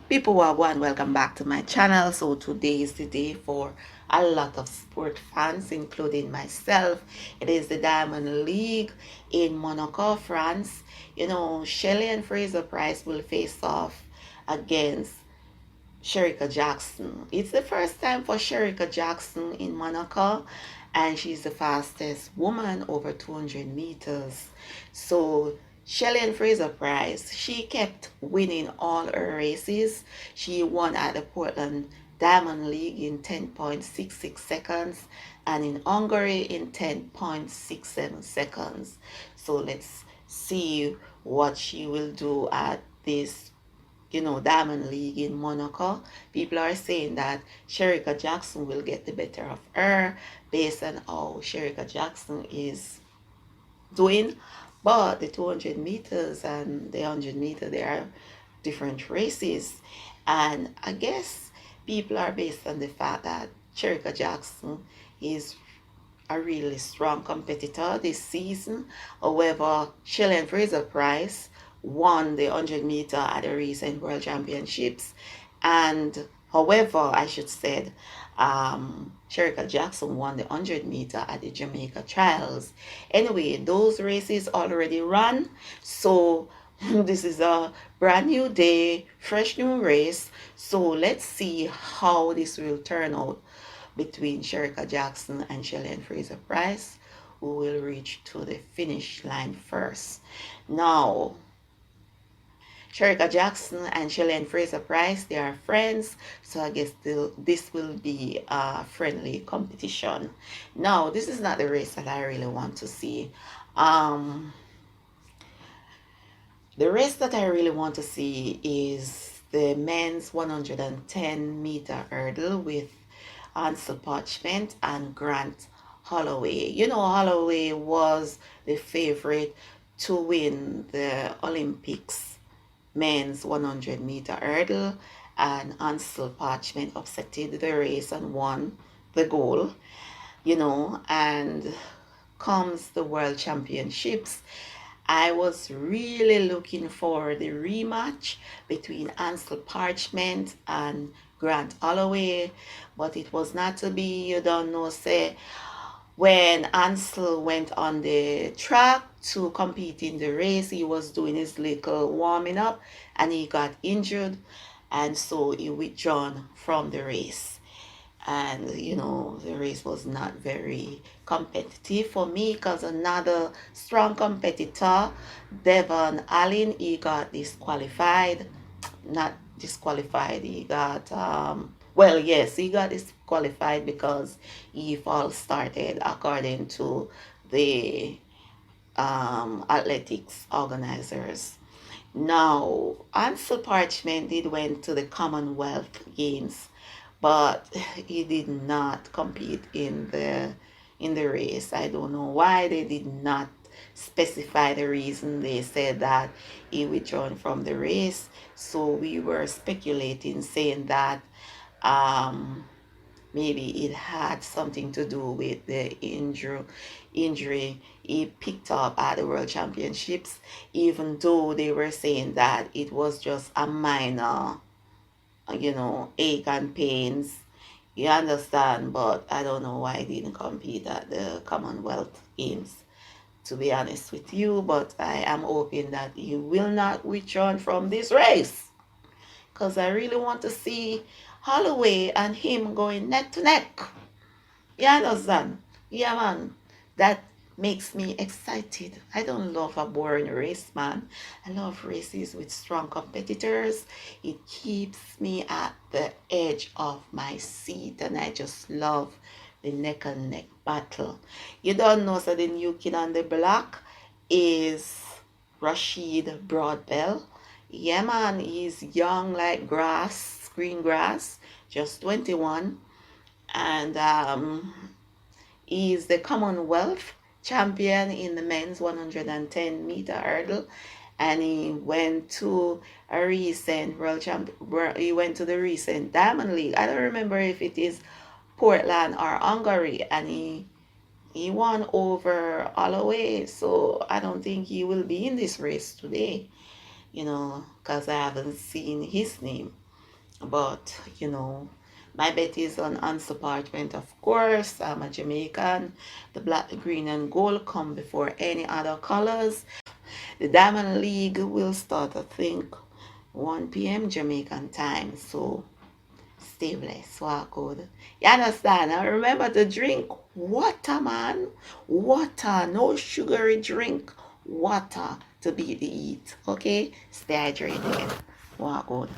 People who are one, welcome back to my channel. So today is the day for a lot of sport fans, including myself. It is the Diamond League in Monaco, France. You know, Shellyann Fraser Pryce will face off against Shericka Jackson. It's the first time for Shericka Jackson in Monaco, and she's the fastest woman over 200 meters. So Shellyann Fraser Pryce, she kept winning all her races. She won at the Portland Diamond League in 10.66 seconds and in Hungary in 10.67 seconds. So let's see what she will do at this Diamond League in Monaco. People are saying that Shericka Jackson will get the better of her based on how Shericka Jackson is doing. But the 200 meters and the 100 meter, they are different races. And I guess people are based on the fact that Shericka Jackson is a really strong competitor this season. However, Shellyann Fraser Pryce won the 100 meter at the recent World Championships. And however, I should say, Shericka Jackson won the 100 meter at the Jamaica Trials. Anyway, those races already run. So this is a brand new day, fresh new race. So let's see how this will turn out between Shericka Jackson and Shellyann Fraser Pryce, who will reach to the finish line first. Now, Shericka Jackson and Shellyann Fraser Pryce, they are friends, so I guess this will be a friendly competition. Now, this is not the race that I really want to see. The race that I really want to see is the men's 110 meter hurdle with Hansle Parchment and Holloway. You know, Holloway was the favorite to win the Olympics men's 100 meter hurdle, and Hansle Parchment upsetted the race and won the goal, and comes the World Championships. I was really looking for the rematch between Hansle Parchment and Holloway, but it was not to be. You don't know, say, when Hansle went on the track to compete in the race, he was doing his little warming up and he got injured, and so he withdrawn from the race. And the race was not very competitive for me because another strong competitor, Devon Allen, he got disqualified. Not disqualified, he got well, yes, he got disqualified because he false started according to the athletics organizers. Now, Hansle Parchment did went to the Commonwealth Games, but he did not compete in the race. I don't know why they did not specify the reason. They said that he withdrawn from the race, so we were speculating, saying that maybe it had something to do with the injury he picked up at the World Championships, even though they were saying that it was just a minor ache and pains. You understand? But I don't know why I didn't compete at the Commonwealth Games, to be honest with you. But I am hoping that he will not withdraw from this race, because I really want to see Holloway and him going neck to neck. You understand? Yeah, man. That makes me excited. I don't love a boring race, man. I love races with strong competitors. It keeps me at the edge of my seat, and I just love the neck and neck battle. You don't know, so the new kid on the block is Rashid Broadbell. Yeah, man, he's young like grass, green grass, just 21, and he's the Commonwealth champion in the men's 110 meter hurdle, and he went to a recent he went to the recent Diamond League. I don't remember if it is Portland or Hungary, and he won over Holloway, so I don't think he will be in this race today, because I haven't seen his name. But you know, my bet is on Hansle Parchment, of course. I'm a Jamaican. The black, the green, and gold come before any other colors. The Diamond League will start, I think, 1 p.m. Jamaican time. So stay blessed. Walk good. You understand? And remember to drink water, man. Water. No sugary drink. Water to beat the heat. Okay? Stay hydrated. Walk good.